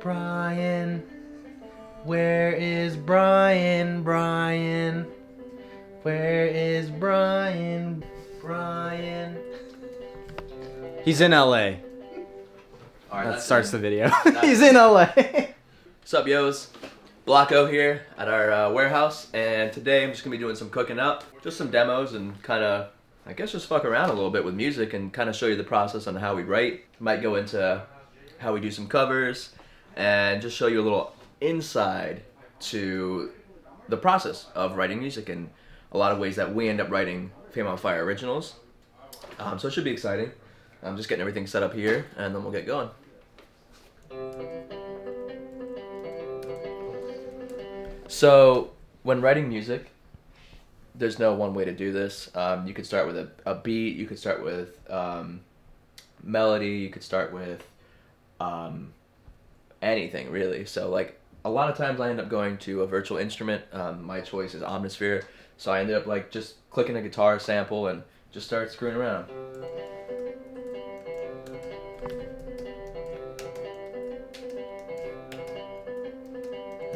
Bryan, where is Bryan? Bryan, where is Bryan? Bryan. He's in LA. Alright, That starts the video. That's He's in LA. What's up, yos? Blocko here at our warehouse, and today I'm just gonna be doing some cooking up, just some demos, and kind of, I guess, just fuck around a little bit with music and kind of show you the process on how we write. Might go into how we do some covers, and just show you a little inside to the process of writing music and a lot of ways that we end up writing Fame on Fire originals. So it should be exciting. I'm just getting everything set up here, and then we'll get going. So, when writing music, there's no one way to do this. You could start with a beat, you could start with melody, you could start with anything, really. So, like, a lot of times I end up going to a virtual instrument. My choice is Omnisphere. So I ended up, like, just clicking a guitar sample and just start screwing around.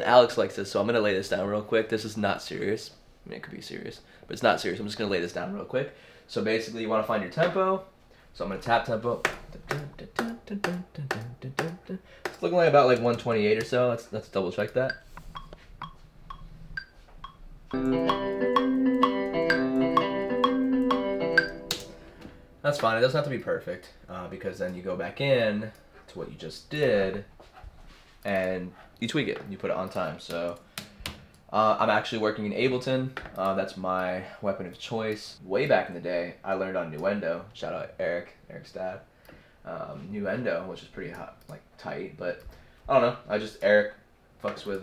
Alex likes this, so I'm gonna lay this down real quick. This is not serious. I mean, it could be serious, but it's not serious. I'm just gonna lay this down real quick. So basically, you want to find your tempo. So I'm gonna tap tempo. It's looking like about like 128 or so. Let's double check that. That's fine. It doesn't have to be perfect because then you go back in to what you just did and you tweak it. You put it on time. So I'm actually working in Ableton. That's my weapon of choice. Way back in the day, I learned on Nuendo. Shout out Eric's dad. Nuendo, which is pretty hot, like tight, but I don't know. Eric fucks with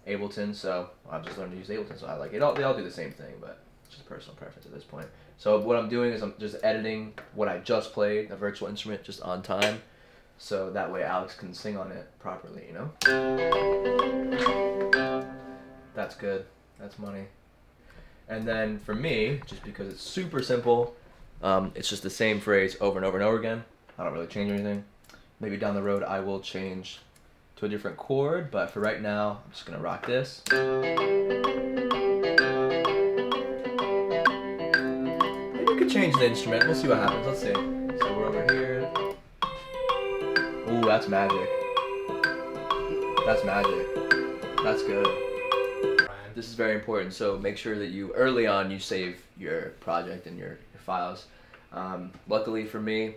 Ableton, so I've just learned to use Ableton. So I like it. They all do the same thing, but it's just personal preference at this point. So what I'm doing is I'm just editing what I just played, a virtual instrument, just on time. So that way Alex can sing on it properly, you know? That's good. That's money. And then for me, just because it's super simple, it's just the same phrase over and over and over again. I don't really change anything. Maybe down the road I will change to a different chord, but for right now, I'm just gonna rock this. Maybe we could change the instrument. We'll see what happens. Let's see. So we're over here. Ooh, that's magic. That's magic. That's good. This is very important, so make sure that you, early on, you save your project and your files. Luckily for me,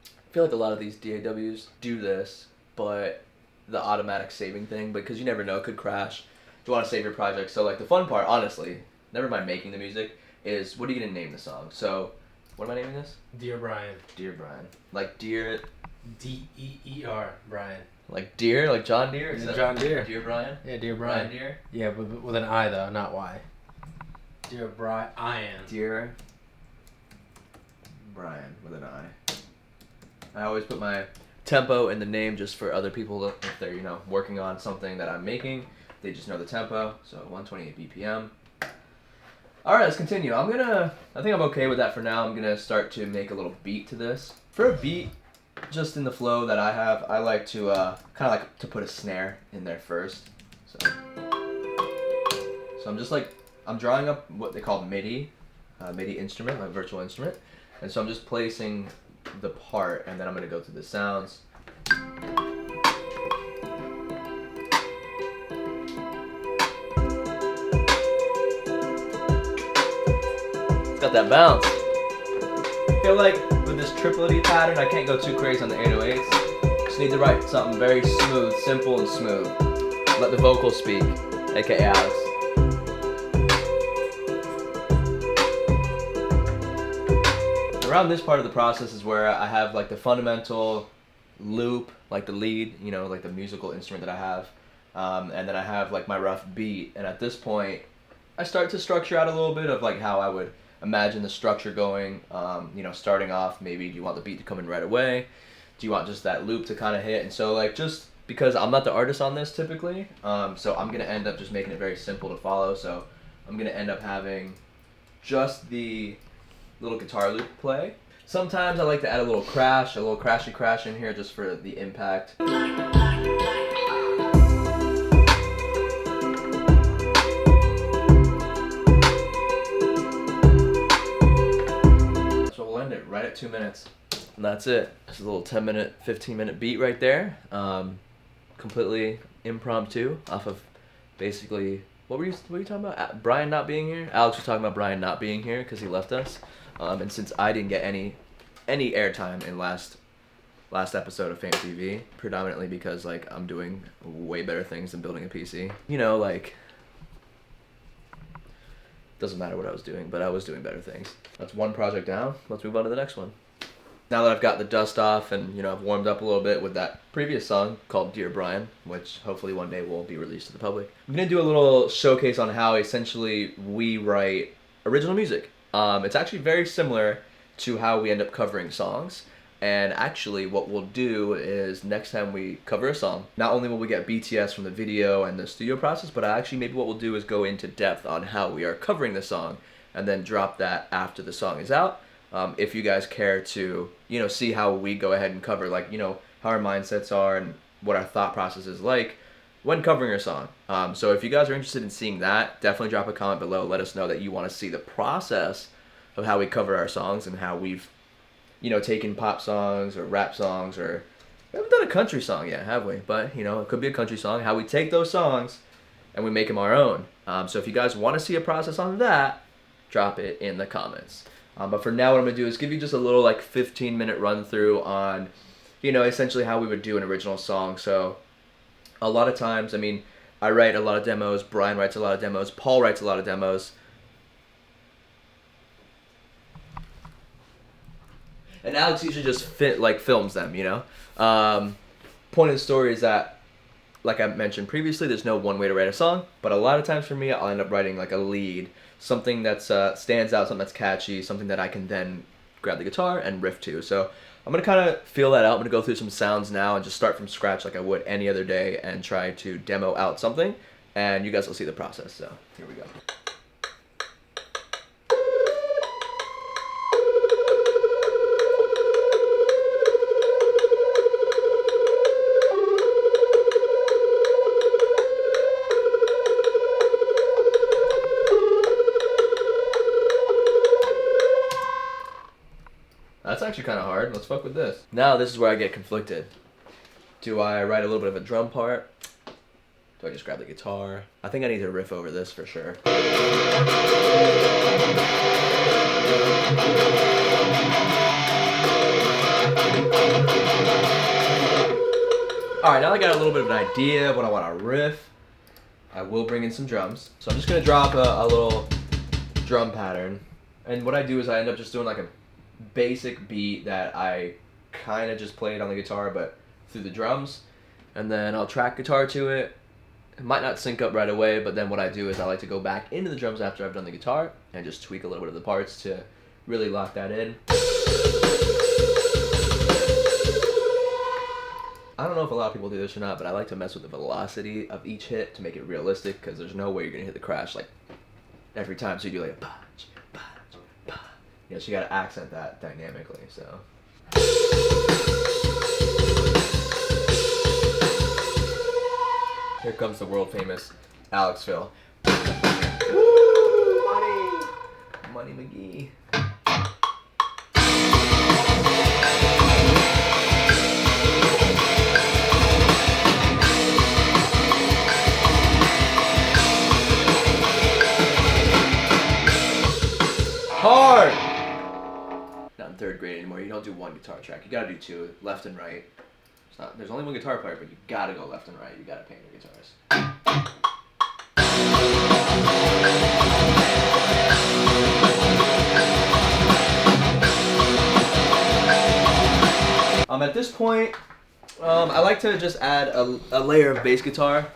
I feel like a lot of these DAWs do this, but the automatic saving thing, because you never know, it could crash. You want to save your project. So like the fun part, honestly, never mind making the music, is what are you going to name the song? So, what am I naming this? Dear Bryan. Dear Bryan. Like dear... D-E-E-R, Bryan. Like deer, like John Deere? Yeah, John Deere. Dear Bryan? Yeah, Dear Bryan Bryan. Deere? Yeah, but with an I though, not Y. Dear Bryan. Dear Bryan with an I. I always put my tempo in the name just for other people if they're, you know, working on something that I'm making. They just know the tempo. So 128 BPM. Alright, let's continue. I think I'm okay with that for now. I'm gonna start to make a little beat to this. For a beat, just in the flow that I have, I like to kind of like to put a snare in there first. So I'm just like, I'm drawing up what they call MIDI instrument, like virtual instrument. And so I'm just placing the part, and then I'm gonna go through the sounds. It's got that bounce. I feel like with this triplety pattern, I can't go too crazy on the 808s. Just need to write something very smooth, simple and smooth. Let the vocals speak, aka Alex. Around this part of the process is where I have like the fundamental loop, like the lead, you know, like the musical instrument that I have. And then I have like my rough beat. And at this point, I start to structure out a little bit of like how I would imagine the structure going. You know, starting off, maybe do you want the beat to come in right away? Do you want just that loop to kind of hit? And so like just because I'm not the artist on this typically, so I'm going to end up just making it very simple to follow. So I'm going to end up having just the little guitar loop play. Sometimes I like to add a little crashy crash in here just for the impact. at 2 minutes. And that's it. It's a little 10-minute, 15-minute beat right there. Completely impromptu off of basically, what were you talking about? Bryan not being here? Alex was talking about Bryan not being here because he left us. And since I didn't get any airtime in last episode of FameTV, predominantly because like I'm doing way better things than building a PC. You know, like, doesn't matter what I was doing, but I was doing better things. That's one project down. Let's move on to the next one. Now that I've got the dust off and, you know, I've warmed up a little bit with that previous song called Dear Bryan, which hopefully one day will be released to the public, I'm going to do a little showcase on how essentially we write original music. It's actually very similar to how we end up covering songs. And actually what we'll do is next time we cover a song, not only will we get BTS from the video and the studio process, but actually maybe what we'll do is go into depth on how we are covering the song and then drop that after the song is out. If you guys care to, you know, see how we go ahead and cover, like, you know, how our mindsets are and what our thought process is like when covering a song. So if you guys are interested in seeing that, definitely drop a comment below. Let us know that you want to see the process of how we cover our songs and how we've, you know, taken pop songs or rap songs, or we haven't done a country song yet, have we? But, you know, it could be a country song, how we take those songs and we make them our own. So if you guys want to see a process on that, drop it in the comments. But for now, what I'm going to do is give you just a little, like, 15-minute run-through on, you know, essentially how we would do an original song. So a lot of times, I mean, I write a lot of demos, Bryan writes a lot of demos, Paul writes a lot of demos. And Alex usually just films them, you know? Point of the story is that, like I mentioned previously, there's no one way to write a song, but a lot of times for me, I'll end up writing like a lead, something that's stands out, something that's catchy, something that I can then grab the guitar and riff to. So I'm going to kind of feel that out. I'm going to go through some sounds now and just start from scratch like I would any other day and try to demo out something, and you guys will see the process. So here we go. That's actually kind of hard. Let's fuck with this. Now this is where I get conflicted. Do I write a little bit of a drum part? Do I just grab the guitar? I think I need to riff over this for sure. Alright, now I got a little bit of an idea of what I want to riff. I will bring in some drums. So I'm just going to drop a little drum pattern. And what I do is I end up just doing like a basic beat that I kind of just played on the guitar but through the drums, and then I'll track guitar to it. It might not sync up right away, but then what I do is I like to go back into the drums after I've done the guitar and just tweak a little bit of the parts to really lock that in. I don't know if a lot of people do this or not, but I like to mess with the velocity of each hit to make it realistic, because there's no way you're gonna hit the crash like every time, so you do like a punch. You know, so you gotta accent that dynamically, so. Here comes the world famous Alex Phil. Woo! Money McGee. Hard! Not in third grade anymore. You don't do one guitar track. You gotta do two, left and right. There's only one guitar player, but you gotta go left and right. You gotta paint your guitars. At this point, I like to just add a layer of bass guitar,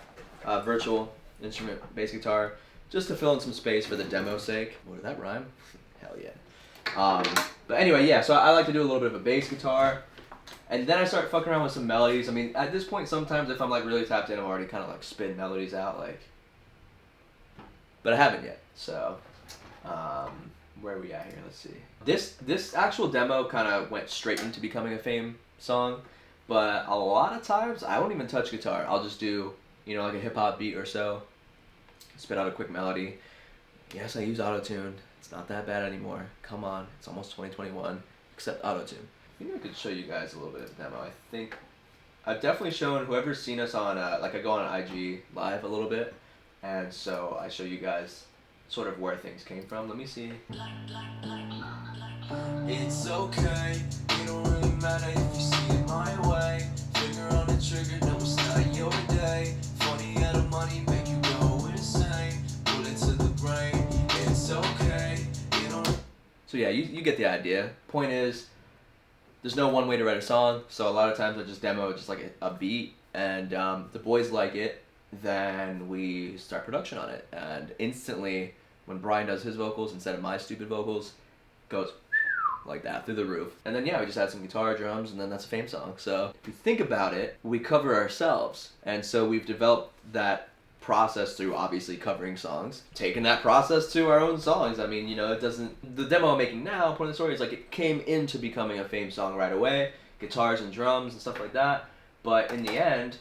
virtual instrument bass guitar, just to fill in some space for the demo's sake. Oh, did that rhyme? Hell yeah. But anyway, yeah, so I like to do a little bit of a bass guitar, and then I start fucking around with some melodies. I mean, at this point, sometimes if I'm like really tapped in, I'm already kind of like spin melodies out, like, but I haven't yet. So, where are we at here? Let's see. This actual demo kind of went straight into becoming a Fame song, but a lot of times I won't even touch guitar. I'll just do, you know, like a hip hop beat or so, spit out a quick melody. Yes, I use auto-tune. It's not that bad anymore. Come on, it's almost 2021. except auto-tune. I think I could show you guys a little bit of the demo. I think I've definitely shown whoever's seen us on, like I go on IG live a little bit, and so I show you guys sort of where things came from. Let me see. It's okay, it don't really matter if you see it my way. Finger on the trigger, no it's not your day. Funny how the money make you go insane. Bullet to the brain, it's okay, it don't... So yeah, you get the idea. Point is, there's no one way to write a song, so a lot of times I just demo just like a beat, and the boys like it, then we start production on it, and instantly when Bryan does his vocals instead of my stupid vocals, goes like that through the roof. And then yeah, we just add some guitar, drums, and then that's a Fame song. So if you think about it, we cover ourselves, and so we've developed that process through obviously covering songs, taking that process to our own songs. I mean, you know, it doesn't, the demo I'm making now, point of the story is like it came into becoming a Fame song right away, guitars and drums and stuff like that, but in the end,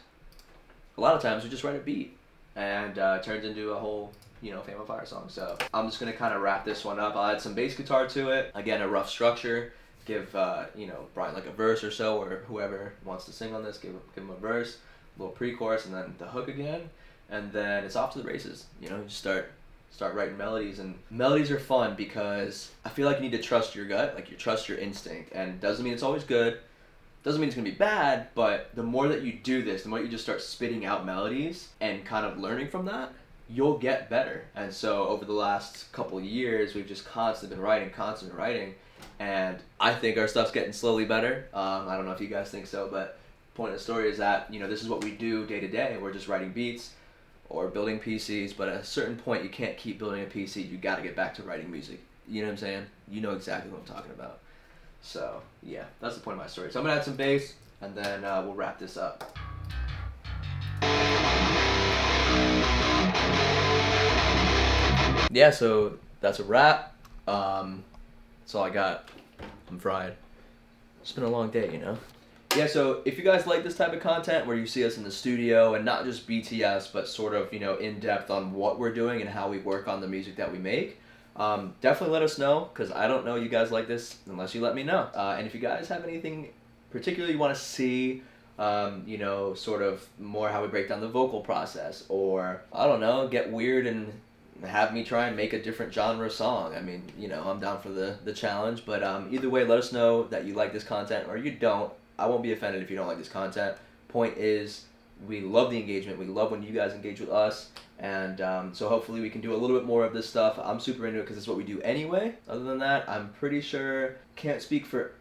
a lot of times we just write a beat and it turns into a whole, you know, Fame on Fire song. So I'm just gonna kind of wrap this one up. I'll add some bass guitar to it, again a rough structure, give you know, Bryan like a verse or so, or whoever wants to sing on this, give him a verse, a little pre-chorus, and then the hook again. And then it's off to the races. You know, you just start writing melodies, and melodies are fun because I feel like you need to trust your gut, like you trust your instinct, and doesn't mean it's always good, doesn't mean it's gonna be bad, but the more that you do this, the more you just start spitting out melodies and kind of learning from that, you'll get better. And so over the last couple of years, we've just constantly been writing, and I think our stuff's getting slowly better. I don't know if you guys think so, but point of the story is that, you know, this is what we do day to day. We're just writing beats or building PCs, but at a certain point you can't keep building a PC, you gotta get back to writing music. You know what I'm saying? You know exactly what I'm talking about. So yeah, that's the point of my story. So I'm gonna add some bass, and then we'll wrap this up. Yeah, so that's a wrap. That's all I got. I'm fried. It's been a long day, you know? Yeah, so if you guys like this type of content where you see us in the studio and not just BTS, but sort of, you know, in depth on what we're doing and how we work on the music that we make, definitely let us know, because I don't know you guys like this unless you let me know. And if you guys have anything particularly you want to see, you know, sort of more how we break down the vocal process, or, I don't know, get weird and have me try and make a different genre song. I mean, you know, I'm down for the challenge, but either way, let us know that you like this content or you don't. I won't be offended if you don't like this content. Point is, we love the engagement. We love when you guys engage with us. And so hopefully we can do a little bit more of this stuff. I'm super into it because it's what we do anyway. Other than that, I'm pretty sure, can't speak for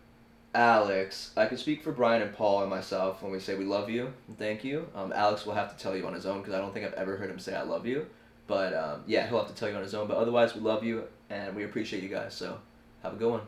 Alex. I can speak for Bryan and Paul and myself when we say we love you and thank you. Alex will have to tell you on his own because I don't think I've ever heard him say I love you. But yeah, he'll have to tell you on his own. But otherwise, we love you and we appreciate you guys. So have a good one.